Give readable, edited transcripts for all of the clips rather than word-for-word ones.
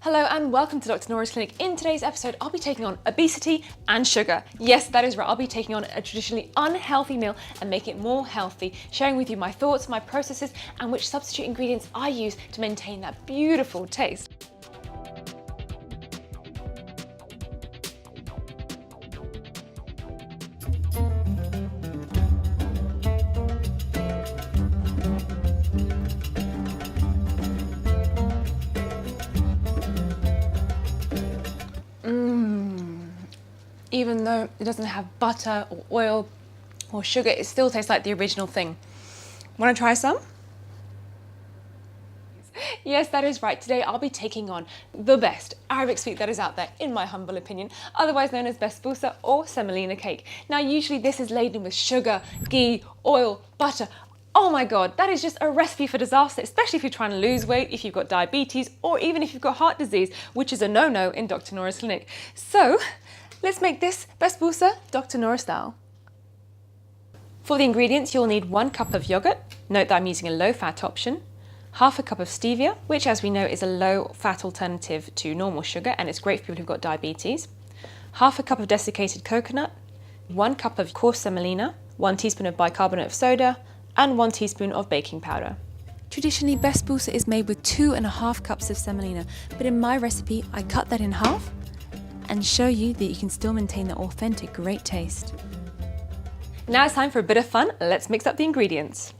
Hello and welcome to Dr. Nora's Clinic. In today's episode, I'll be taking on obesity and sugar. Yes, that is right. I'll be taking on a traditionally unhealthy meal and making it more healthy, sharing with you my thoughts, my processes, and which substitute ingredients I use to maintain that beautiful taste. Even though it doesn't have butter or oil or sugar, it still tastes like the original thing. Want to try some? Yes, that is right. Today I'll be taking on the best Arabic sweet that is out there, in my humble opinion, otherwise known as Basbousa or semolina cake. Now, usually this is laden with sugar, ghee, oil, butter. Oh my God, that is just a recipe for disaster, especially if you're trying to lose weight, if you've got diabetes, or even if you've got heart disease, which is a no-no in Dr. Nora's Clinic. So, let's make this Basbousa Dr. Nora style. For the ingredients, you'll need 1 cup of yogurt. Note that I'm using a low-fat option. Half a cup of stevia, which as we know is a low-fat alternative to normal sugar, and it's great for people who've got diabetes. Half a cup of desiccated coconut. 1 cup of coarse semolina. 1 teaspoon of bicarbonate of soda. And 1 teaspoon of baking powder. Traditionally, Basbousa is made with 2.5 cups of semolina, but in my recipe, I cut that in half and show you that you can still maintain the authentic great taste. Now it's time for a bit of fun. Let's mix up the ingredients.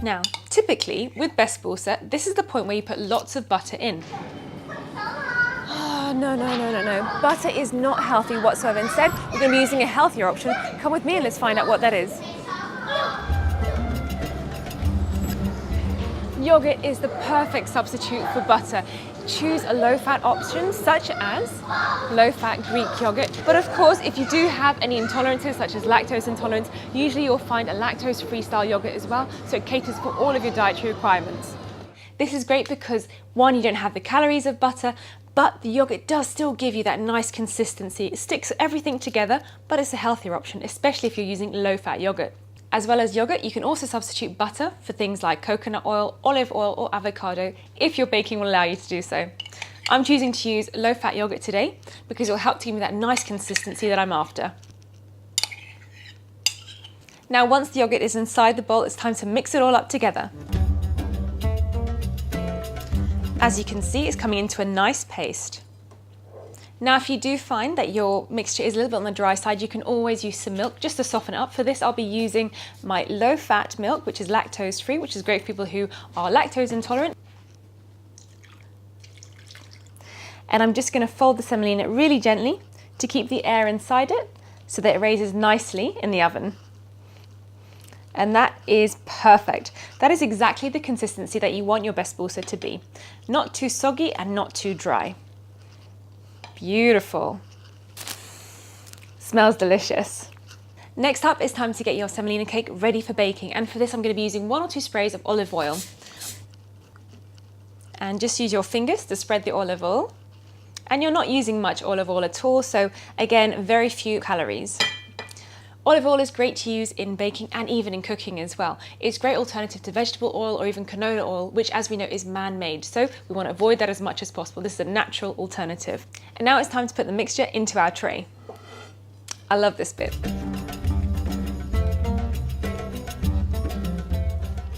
Now, typically with Basbousa, this is the point where you put lots of butter in. No. Butter is not healthy whatsoever. Instead, we're going to be using a healthier option. Come with me and let's find out what that is. Yogurt is the perfect substitute for butter. Choose a low-fat option such as low-fat Greek yogurt. But of course, if you do have any intolerances such as lactose intolerance, usually you'll find a lactose-free style yogurt as well, so it caters for all of your dietary requirements. This is great because, one, you don't have the calories of butter, but the yogurt does still give you that nice consistency. It sticks everything together, but it's a healthier option, especially if you're using low-fat yogurt. As well as yogurt, you can also substitute butter for things like coconut oil, olive oil, or avocado, if your baking will allow you to do so. I'm choosing to use low-fat yogurt today because it will help to give me that nice consistency that I'm after. Now, once the yogurt is inside the bowl, it's time to mix it all up together. As you can see, it's coming into a nice paste. Now, if you do find that your mixture is a little bit on the dry side, you can always use some milk just to soften it up. For this, I'll be using my low-fat milk, which is lactose-free, which is great for people who are lactose intolerant. And I'm just going to fold the semolina really gently to keep the air inside it so that it raises nicely in the oven. And that is perfect. That is exactly the consistency that you want your Basbousa to be. Not too soggy and not too dry. Beautiful. Smells delicious. Next up, it's time to get your semolina cake ready for baking. And for this, I'm going to be using 1 or 2 sprays of olive oil. And just use your fingers to spread the olive oil. And you're not using much olive oil at all, so again, very few calories. Olive oil is great to use in baking and even in cooking as well. It's a great alternative to vegetable oil or even canola oil, which as we know is man-made. So we want to avoid that as much as possible. This is a natural alternative. And now it's time to put the mixture into our tray. I love this bit.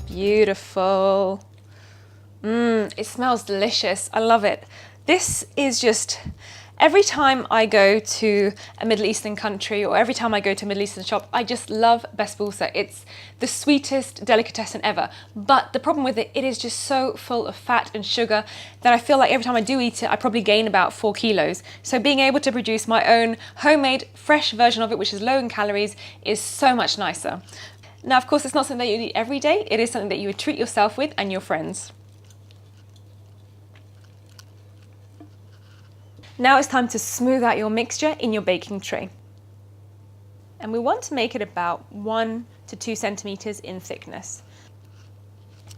Beautiful. It smells delicious. I love it. This is just... Every time I go to a Middle Eastern country or every time I go to a Middle Eastern shop, I just love Basbousa. It's the sweetest delicatessen ever. But the problem with it, it is just so full of fat and sugar that I feel like every time I do eat it, I probably gain about 4 kilos. So being able to produce my own homemade, fresh version of it, which is low in calories, is so much nicer. Now, of course, it's not something that you eat every day. It is something that you would treat yourself with and your friends. Now it's time to smooth out your mixture in your baking tray. And we want to make it about 1 to 2 centimeters in thickness.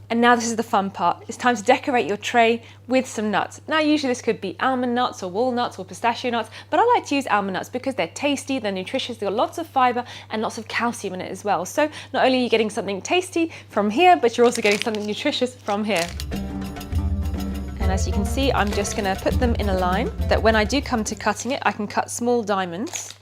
And now this is the fun part. It's time to decorate your tray with some nuts. Now usually this could be almond nuts or walnuts or pistachio nuts, but I like to use almond nuts because they're tasty, they're nutritious, they've got lots of fiber and lots of calcium in it as well. So not only are you getting something tasty from here, but you're also getting something nutritious from here. And as you can see, I'm just gonna put them in a line that when I do come to cutting it, I can cut small diamonds.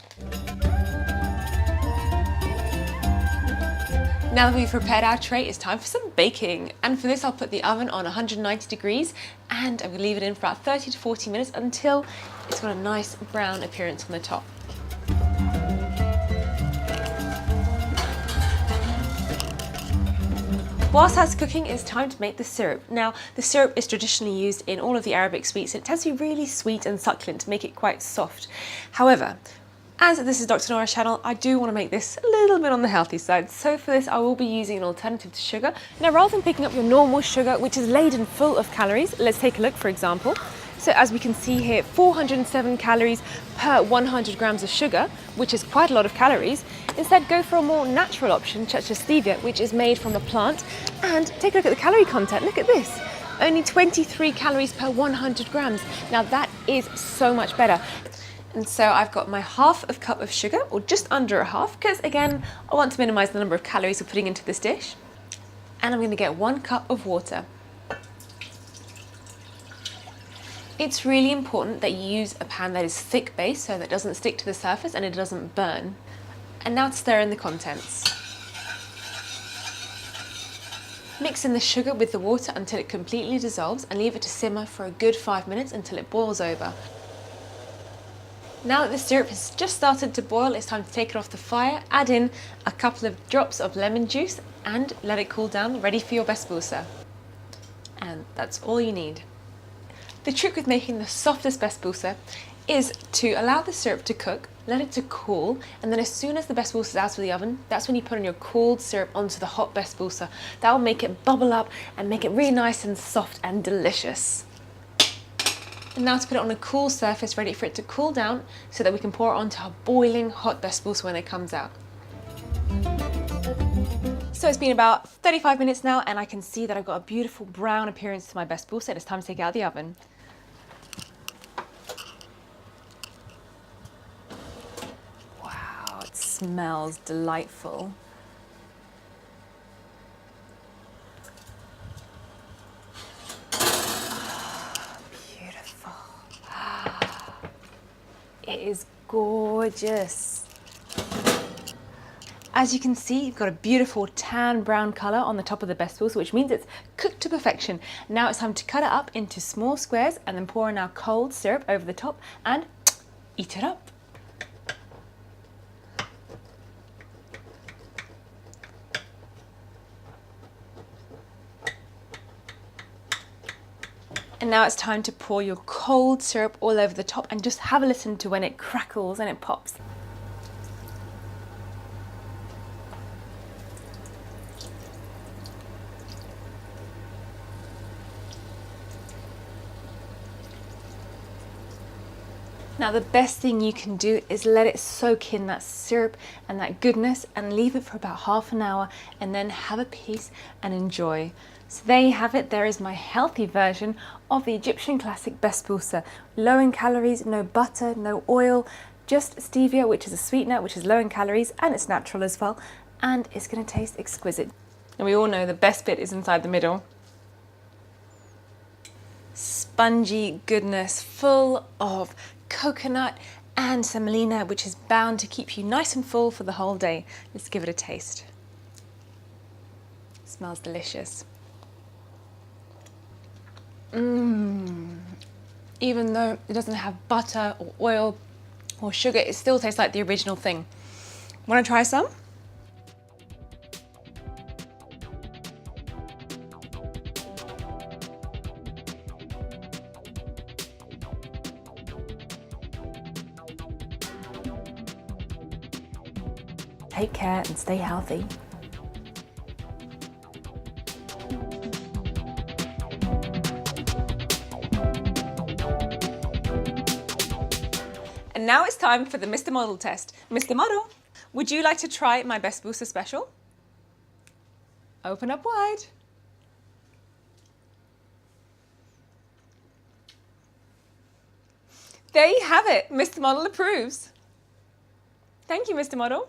Now that we've prepared our tray, it's time for some baking. And for this, I'll put the oven on 190 degrees and I'm gonna leave it in for about 30 to 40 minutes until it's got a nice brown appearance on the top. Whilst that's cooking, it's time to make the syrup. Now, the syrup is traditionally used in all of the Arabic sweets. It tends to be really sweet and succulent to make it quite soft. However, as this is Dr. Nora's channel, I do want to make this a little bit on the healthy side. So for this, I will be using an alternative to sugar. Now, rather than picking up your normal sugar, which is laden full of calories, let's take a look, for example. So as we can see here, 407 calories per 100 grams of sugar, which is quite a lot of calories. Instead, go for a more natural option, such as Stevia, which is made from a plant. And take a look at the calorie content. Look at this. Only 23 calories per 100 grams. Now that is so much better. And so I've got my half of cup of sugar, or just under a half, because again, I want to minimize the number of calories we're putting into this dish. And I'm gonna get 1 cup of water. It's really important that you use a pan that is thick base so that it doesn't stick to the surface and it doesn't burn. And now to stir in the contents. Mix in the sugar with the water until it completely dissolves and leave it to simmer for a good 5 minutes until it boils over. Now that the syrup has just started to boil, it's time to take it off the fire, add in a couple of drops of lemon juice and let it cool down, ready for your basbousa. And that's all you need. The trick with making the softest basbousa is to allow the syrup to cook, let it to cool, and then as soon as the basbousa is out of the oven, that's when you put on your cooled syrup onto the hot basbousa. That will make it bubble up and make it really nice and soft and delicious. And now to put it on a cool surface, ready for it to cool down so that we can pour it onto our boiling hot basbousa when it comes out. So it's been about 35 minutes now and I can see that I've got a beautiful brown appearance to my basbousa. It's time to take it out of the oven. Wow, it smells delightful. It is gorgeous. As you can see, you've got a beautiful tan brown colour on the top of the basbousa, which means it's cooked to perfection. Now it's time to cut it up into small squares and then pour in our cold syrup over the top and eat it up. And now it's time to pour your cold syrup all over the top and just have a listen to when it crackles and it pops. Now the best thing you can do is let it soak in that syrup and that goodness and leave it for about half an hour and then have a piece and enjoy. So there you have it. There is my healthy version of the Egyptian classic basbousa. Low in calories, no butter, no oil, just stevia, which is a sweetener, which is low in calories and it's natural as well. And it's going to taste exquisite. And we all know the best bit is inside the middle. Spongy goodness, full of coconut and semolina, which is bound to keep you nice and full for the whole day. Let's give it a taste. It smells delicious. Even though it doesn't have butter or oil or sugar, it still tastes like the original thing. Want to try some? Take care and stay healthy. And now it's time for the Mr. Model test. Mr. Model, would you like to try my basbousa special? Open up wide. There you have it. Mr. Model approves. Thank you, Mr. Model.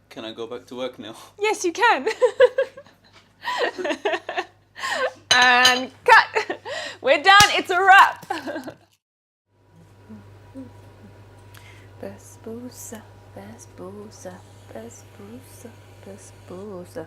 Can I go back to work now? Yes, you can. And cut. We're done. It's a wrap. Basbousa, Basbousa, Basbousa, Basbousa.